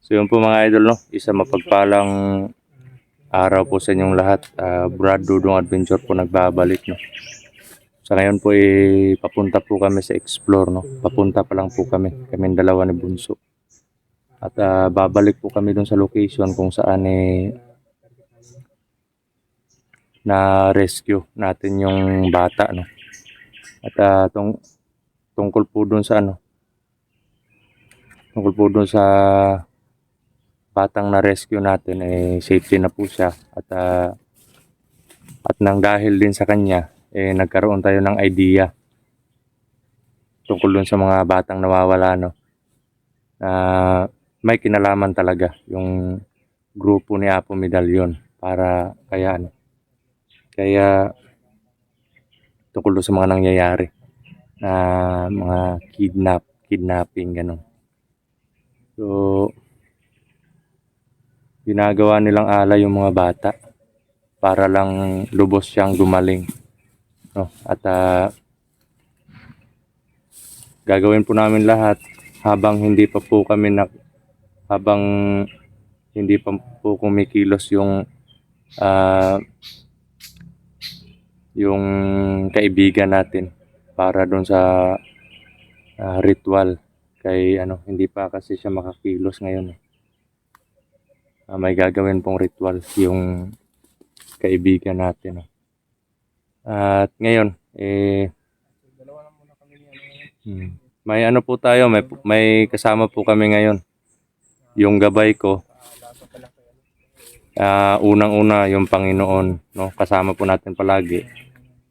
So yun po mga idol, no? Isa mapagpalang araw po sa inyong lahat. Brad Dudong Adventure po nagbabalik, no? Sa ngayon po papunta po kami sa Explore, no? Papunta pa lang po kami, kaming dalawa ni Bunso. At babalik po kami dun sa location kung saan na rescue natin yung bata, no? At tungkol po dun sa tungkol po dun sa batang na rescue natin, safety na po siya. At nang dahil din sa kanya, nagkaroon tayo ng idea tungkol dun sa mga batang nawawala, no? Na may kinalaman talaga yung grupo ni Apo Medallion para kaya tungkol dun sa mga nangyayari na mga kidnapping, gano'n. So, ginagawa nilang alay yung mga bata para lang lubos siyang gumaling, no? At gagawin po namin lahat habang hindi pa po kumikilos yung kaibigan natin para doon sa ritual kay hindi pa kasi siya makakilos ngayon. May gagawin pong ritual yung kaibigan natin. At ngayon may po tayo, may kasama po kami ngayon. Yung gabay ko, unang-una yung Panginoon, no? Kasama po natin palagi.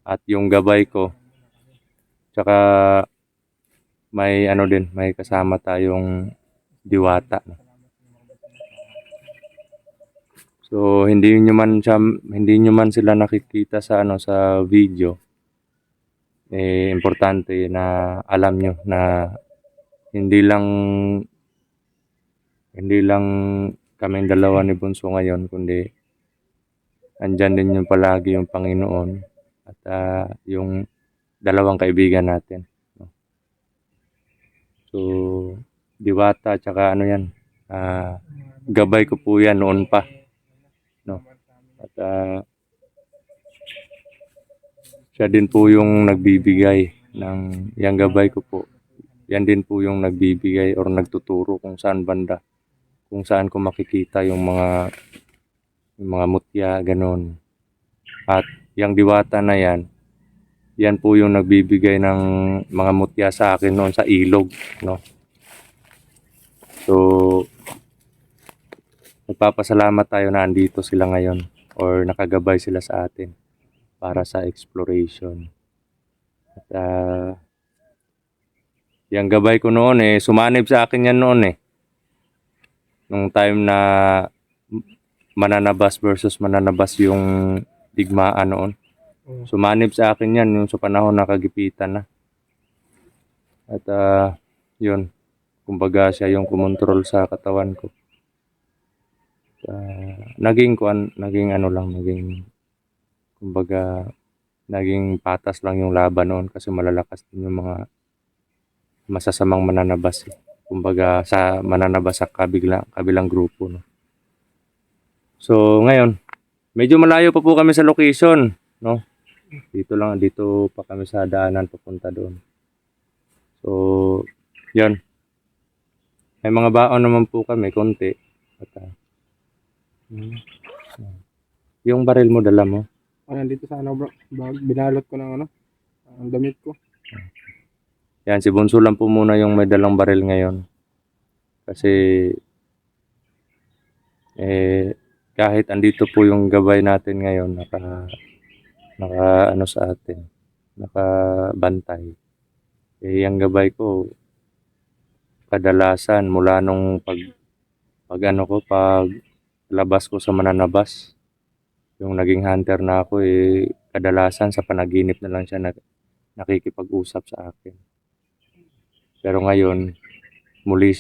At yung gabay ko, tsaka may may kasama tayong diwata, no? So hindi nyo man sila nakikita sa sa video. Importante na alam nyo na hindi lang kaming dalawa ni Bunso ngayon, kundi andyan din yung palagi yung Panginoon at yung dalawang kaibigan natin, no? So diwata tsaka gabay ko po yan noon pa, no? At siya din po yung nagbibigay ng yang gabay ko po. Yan din po yung nagbibigay or nagtuturo kung saan ko makikita yung mga mutya, ganun. At yung diwata na yan po yung nagbibigay ng mga mutya sa akin noon sa ilog, no? So nagpapasalamat tayo na andito sila ngayon or nakagabay sila sa atin para sa exploration. At yung gabay ko noon sumanib sa akin yan noon nung time na mananabas versus mananabas yung digmaan noon. Sumanib sa akin yan yung sa panahon na kagipitan na. At yun, kumbaga siya yung kumontrol sa katawan ko. Naging patas lang yung laban noon kasi malalakas din yung mga masasamang mananabas. Kumbaga sa mananabas sa kabilang grupo, no? So ngayon, medyo malayo pa po kami sa location, no? Dito pa kami sa daanan papunta doon. So, yun. May mga baon naman po kami, konti. At yung baril mo, dala mo? Nandito sa bro. Binalot ko ng ang damit ko. Yan, si Bunso lang po muna yung may dalang baril ngayon. Kasi, kahit andito po yung gabay natin ngayon, naka sa atin, nakabantay. Yung gabay ko, kadalasan mula nung pag labas ko sa mananabas, yung naging hunter na ako, kadalasan sa panaginip na lang siya nakikipag-usap sa akin. Pero ngayon, muli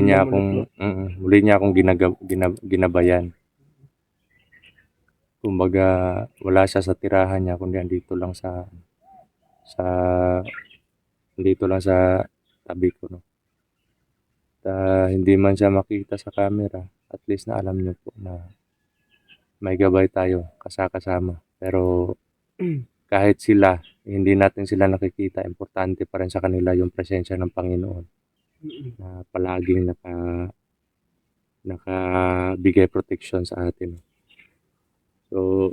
niya akong ginabayan. Kumbaga, wala siya sa tirahan niya, kundi andito lang sa tabi ko, no? hindi man siya makita sa camera, at least na alam niyo po na may gabay tayo kasama. Pero kahit sila, hindi natin sila nakikita, importante pa rin sa kanila yung presensya ng Panginoon na palaging nakabigay protection sa atin. So,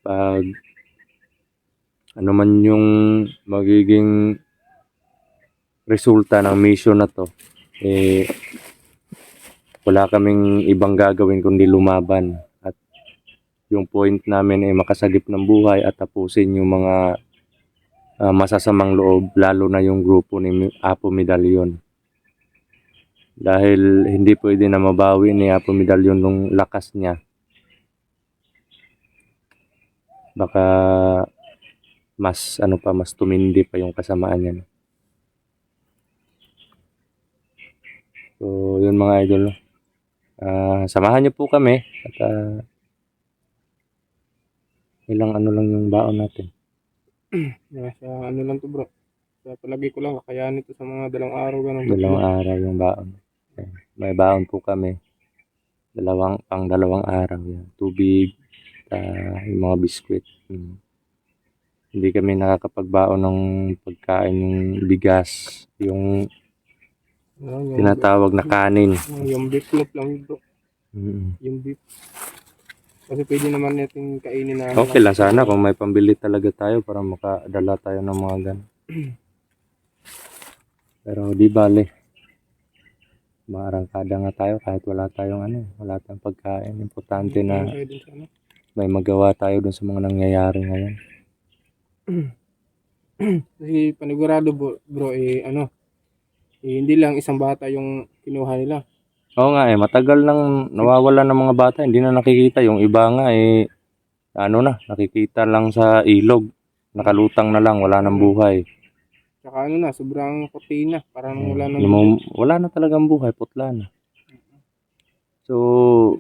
pag ano man yung magiging resulta ng mission na to, wala kaming ibang gagawin kundi lumaban. At yung point namin ay makasagip ng buhay at tapusin yung mga masasamang loob, lalo na yung grupo ni Apo Medallion. Dahil hindi pwede na mabawi ni Apo Medallion nung lakas niya. Baka mas tumindi pa yung kasamaan niya. So, yun mga idol. Samahan niyo po kami at ilang lang yung baon natin. Sa ano lang to bro. Sa palagi ko lang kakayanin ito sa mga 2 araw ganun. 2 araw yung baon. May baon po kami. 2 araw yan. Tubig, yung mga biskwit. Hindi kami nakakapagbaon ng pagkain, yung bigas, yung tinatawag na kanin. Yung beef loaf lang bro. Yung beef. Kasi pwede naman natin kainin na. Okay lang sana kung may pambili talaga tayo para makadala tayo ng mga ganun. Pero di bale. Maarangkada nga tayo kahit wala tayong wala tayong pagkain. Importante na may magawa tayo dun sa mga nangyayari ngayon. Kasi panigurado bro hindi lang isang bata yung kinuha nila. Oo nga matagal nang nawawala ng mga bata, hindi na nakikita. Yung iba nga nakikita lang sa ilog, nakalutang na lang, wala nang buhay. Tsaka sobrang puti na, parang wala na talagang buhay, putla na. So,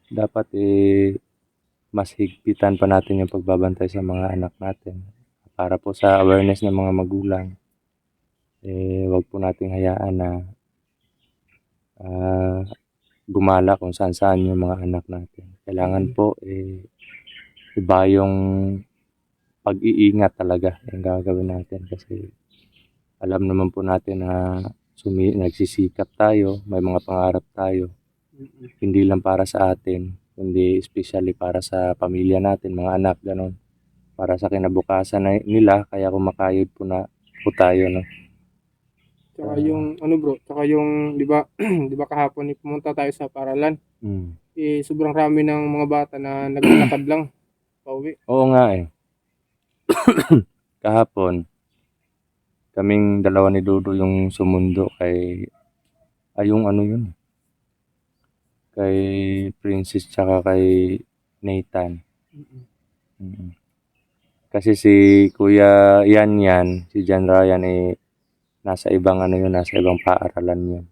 dapat mas higpitan pa natin yung pagbabantay sa mga anak natin. Para po sa awareness ng mga magulang, wag po nating hayaan na gumala kung saan yung mga anak natin. Kailangan po iba yung pag-iingat talaga yung gagawin natin, kasi alam naman po natin na nagsisikap tayo, may mga pangarap tayo, hindi lang para sa atin, kundi especially para sa pamilya natin, mga anak, ganon, para sa kinabukasan nila, kaya kumakayod po tayo, no? Tsaka yung tsaka yung 'di ba kahapon pumunta tayo sa paralan. Sobrang rami ng mga bata na naglalakad lang pauwi. Oo nga kahapon kaming 2 ni Dodo yung sumundo kay kay Princess tsaka kay Nathan. Kasi si Kuya Yan, si John Ryan nasa ibang nasa ibang paaralan yun.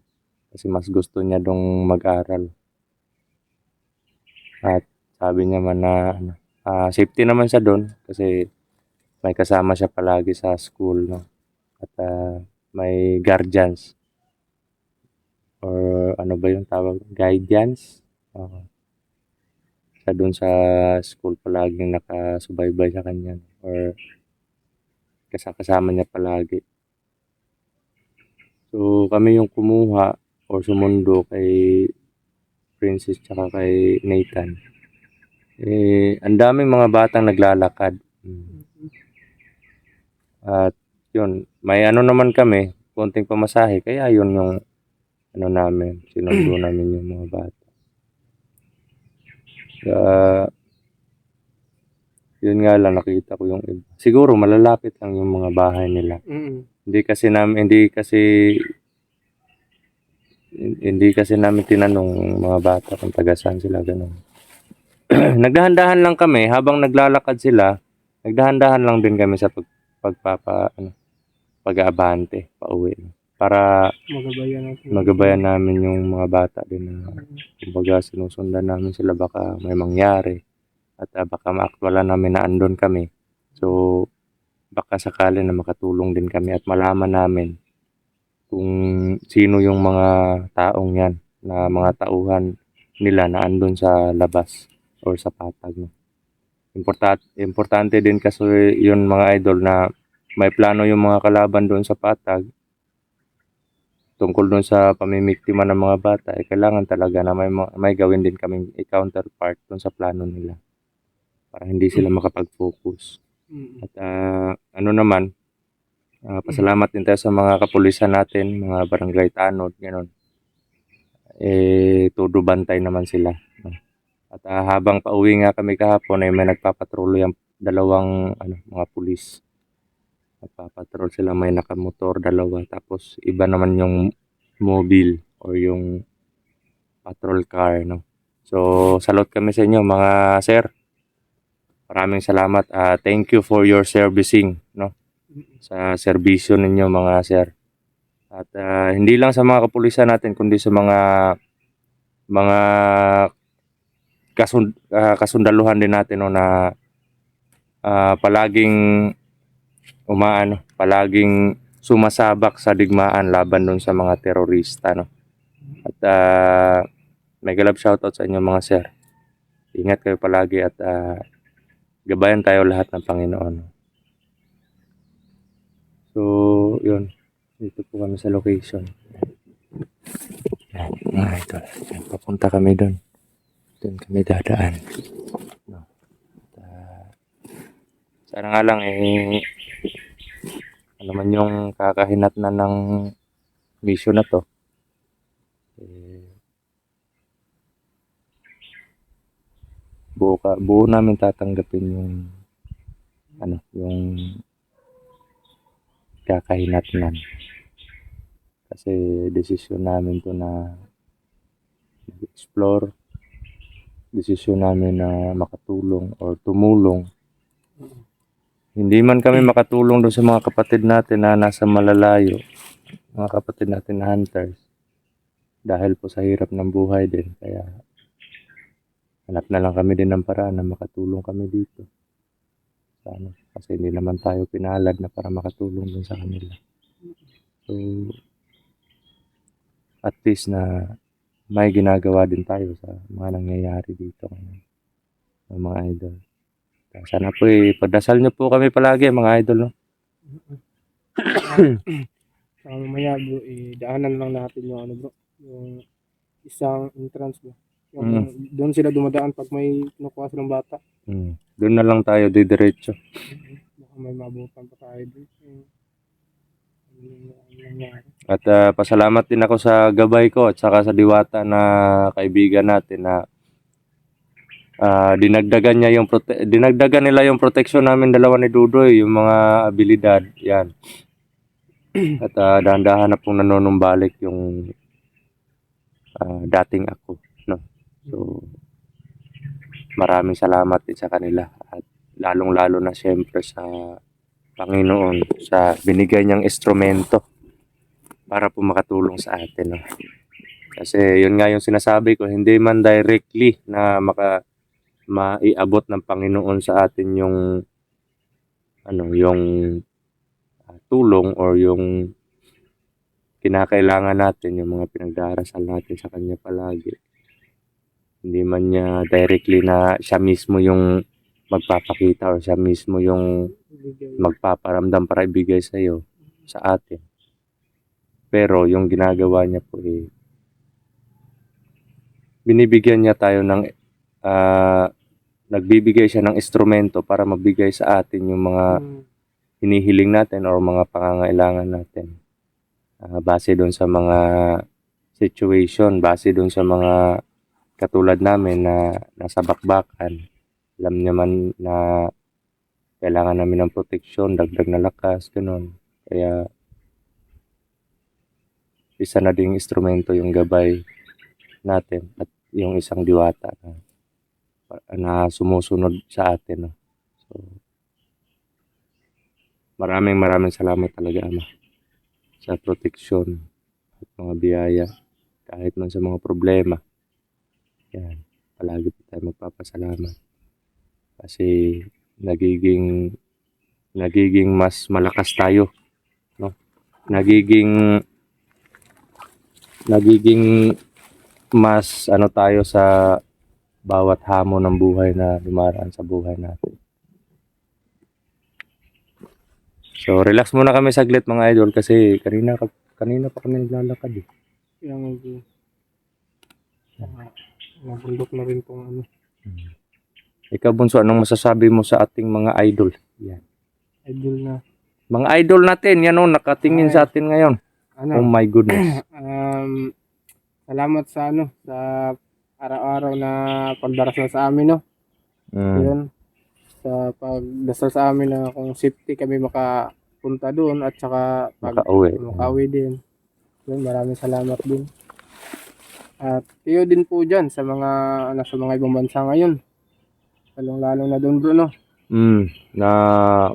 Kasi mas gusto niya dong mag-aral. At sabi niya man na safety naman siya doon kasi may kasama siya palagi sa school, no? At may guardians or ba yung tawag? Guidance. Siya doon sa school palaging nakasubaybay sa kanya or kasama niya palagi. So kami yung kumuha or sumundo kay Princess tsaka kay Nathan. Ang daming mga batang naglalakad. At yun, may naman kami, konting pamasahe, kaya yun yung namin, sinundo namin yung mga bata. Yun nga lang, nakita ko yung iba. Siguro malalapit lang yung mga bahay nila. Hindi kasi namin tinanong mga bata kung taga saan sila, ganun. Nagdahan-dahan lang kami habang naglalakad sila. Nagdahan-dahan lang din kami sa pag-aabante pauwi, para magabayan namin yung mga bata din na kumbaga sinusundan namin sila, baka may mangyari at baka maaktwalan namin na andon kami. So baka sakali na makatulong din kami at malaman namin kung sino yung mga taong yan, na mga tauhan nila na andun sa labas or sa patag. No? Importante din kasi yun mga idol na may plano yung mga kalaban doon sa patag tungkol doon sa pamimiktima ng mga bata. Kailangan talaga na may gawin din kaming counterpart doon sa plano nila para hindi sila makapag-focus. Mm. At ano naman, pasalamat din tayo sa mga kapulisan natin, mga barangay tanod, gano'n. Todo bantay naman sila. No? At habang pauwi nga kami kahapon, may nagpapatrol yung dalawang mga pulis. Nagpapatrol sila, may nakamotor, dalawa. Tapos iba naman yung mobile or yung patrol car. No? So, salute kami sa inyo mga sir. Maraming salamat. Thank you for your servicing. No? Sa serbisyo ninyo mga sir. At hindi lang sa mga kapulisan natin kundi sa mga kasundaluhan din natin no, na palaging palaging sumasabak sa digmaan laban dun sa mga terorista no. At mega love shoutout sa inyo mga sir. Ingat kayo palagi at gabayan tayo lahat ng Panginoon. So, yun. Dito po kami sa location. Mga idol. Papunta kami doon. Doon kami dadaan. No. Sana nga lang ano man yung kakahinat na ng mission na to. Buo namin tatanggapin yung kakahinatnan. Kasi desisyon namin to na explore, desisyon namin na makatulong or tumulong. Hindi man kami makatulong doon sa mga kapatid natin na nasa malalayo, mga kapatid natin na hunters, dahil po sa hirap ng buhay din. Kaya hanap na lang kami din ng paraan na makatulong kami dito. Kasi hindi naman tayo pinalad na para makatulong dun sa kanila. So, at least na may ginagawa din tayo sa mga nangyayari dito ngayon, mga idol. Sana po pagdasal nyo po kami palagi mga idol. No? Mamaya bro, daanan lang natin yung bro, yung isang entrance bro. Yung doon sila dumadaan pag may kinukuha silang bata. Doon na lang tayo didiretso. Baka may mabutan pa tayo doon. At pasalamat din ako sa gabay ko at saka sa diwata na kaibigan natin na dinagdagan nila yung proteksyon namin dalawa ni Dudoy, yung mga abilidad yan. At dahan-dahan na pong nanonumbalik yung dating ako, no. So maraming salamat din sa kanila at lalong-lalo na siyempre sa Panginoon sa binigay niyang instrumento para po makatulong sa atin, no. Kasi yun nga yung sinasabi ko, hindi man directly na maiabot ng Panginoon sa atin yung tulong or yung kinakailangan natin, yung mga pinagdarasal natin sa Kanya palagi. Hindi man niya directly na siya mismo yung magpapakita or siya mismo yung magpaparamdam para ibigay sa iyo, sa atin. Pero yung ginagawa niya po binibigyan niya tayo ng nagbibigay siya ng instrumento para mabigay sa atin yung mga hinihiling natin or mga pangangailangan natin. Base doon sa mga situation, base doon sa mga katulad namin na nasa bakbakan. Alam niya man na kailangan namin ng proteksyon, dagdag na lakas, gano'n. Kaya isa na ding instrumento yung gabay natin at yung isang diwata na sumusunod sa atin. No? So, maraming salamat talaga Ama sa proteksyon at mga biyaya kahit man sa mga problema. Yan, palagi po tayo magpapasalamat kasi nagiging nagiging mas malakas tayo, no? Nagiging mas ano tayo sa bawat hamon ng buhay na dumaraan sa buhay natin. So, relax muna kami saglit mga idol kasi kanina pa kami naglalakad eh. Kaya nabundok na rin tong ano. Ikaw Bunso, anong masasabi mo sa ating mga idol? Yan. Idol na. Mga idol natin, yan o, nakatingin sa atin ngayon. Ano? Oh my goodness. Salamat sa ano, sa araw-araw na pagdarasal sa amin, no? Yun. Sa pagdasal sa amin na kung safety kami makapunta doon at saka makauwi din. Yun, maraming salamat din. At kayo din po dyan sa mga nasa mga ibang bansa ngayon. Lalong-lalong na doon bro, no? Na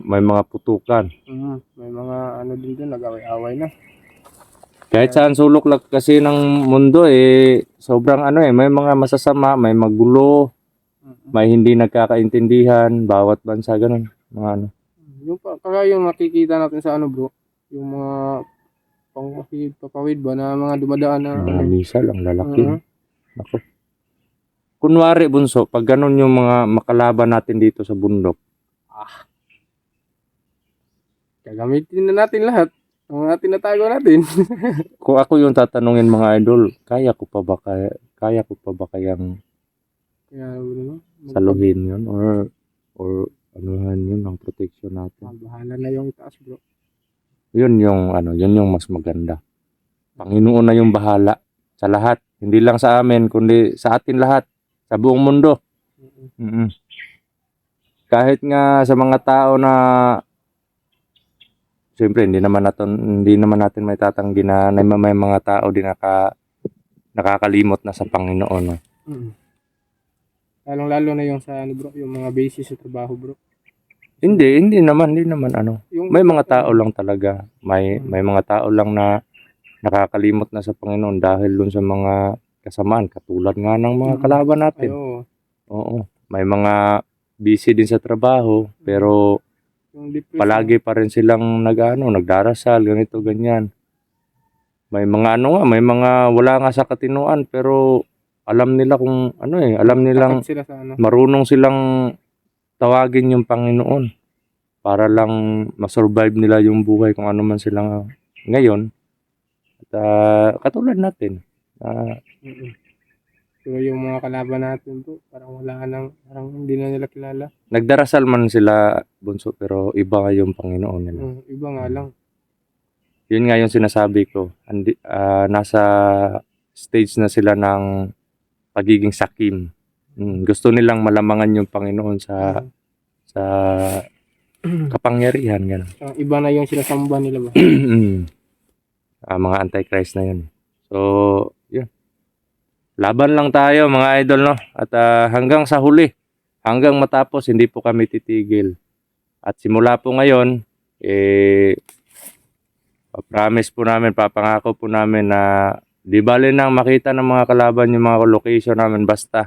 may mga putukan. May mga ano din doon, nag-away-away na. Kahit saan sulok lang kasi ng mundo sobrang ano may mga masasama, may magulo, may hindi nagkakaintindihan, bawat bansa ganun, mga ano. Yung kaya yung makikita natin sa ano bro, yung mga papawid ba na mga dumadaan na mga misa lang lalaki. Ako. Kunwari Bunso, pag ganun yung mga makalaban natin dito sa bundok, gagamitin na natin lahat. Ang tinatago natin. Kung ako yung tatanungin mga idol, kaya ko pa ba kayang saluhin yun or anuhan yun ang protection natin. Bahala na yung taas bro. Yun yung mas maganda. Panginoon na yung bahala sa lahat, hindi lang sa amin kundi sa atin lahat, sa buong mundo. Kahit nga sa mga tao na siyempre hindi naman natin may tatanggi na may mga tao din nakakalimot na sa Panginoon. No? Lalong-lalo na yung sa ano bro, yung mga basis sa trabaho bro. Hindi naman ano. May mga tao lang talaga, may mga tao lang na nakakalimot na sa Panginoon dahil dun sa mga kasamaan katulad nga ng mga kalaban natin. Oo. May mga busy din sa trabaho pero palagi pa rin silang nagdarasal, ganito, ganyan. May mga may mga wala nga sa katinuan pero alam nila kung alam nilang marunong silang tawagin yung Panginoon para lang masurvive nila yung buhay kung ano man sila ngayon. At katulad natin. Pero yung mga kalaban natin po, parang hindi na nila kilala. Nagdarasal man sila Bunso pero iba nga yung Panginoon nila. Iba nga lang. Yun nga yung sinasabi ko. Nasa stage na sila ng pagiging sakim. Gusto nilang malamangan yung Panginoon sa kapangyarihan. Ganun. Iba na yung sinasamba nila ba? Mga antichrist na yun. So, yun. Laban lang tayo mga idol, no? At hanggang sa huli, hanggang matapos, hindi po kami titigil. At simula po ngayon, promise po namin, papangako po namin na di bali nang makita ng mga kalaban yung mga location namin, basta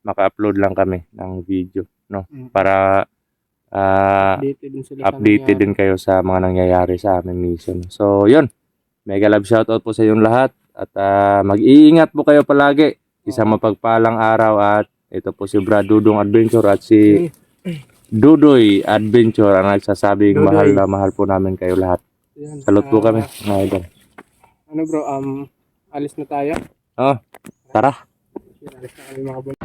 maka-upload lang kami ng video, no? Para updated din kayo sa mga nangyayari sa aming mission. So, yun. Mega love shoutout po sa inyong lahat. At mag-iingat po kayo palagi. Isang mapagpalang araw at ito po si Brad Dudong Adventure at si Dudoy Adventure ang nagsasabing mahal po namin kayo lahat. Salute po kami. Ano bro, alis na tayo? Tara. Alis na kami mga boy.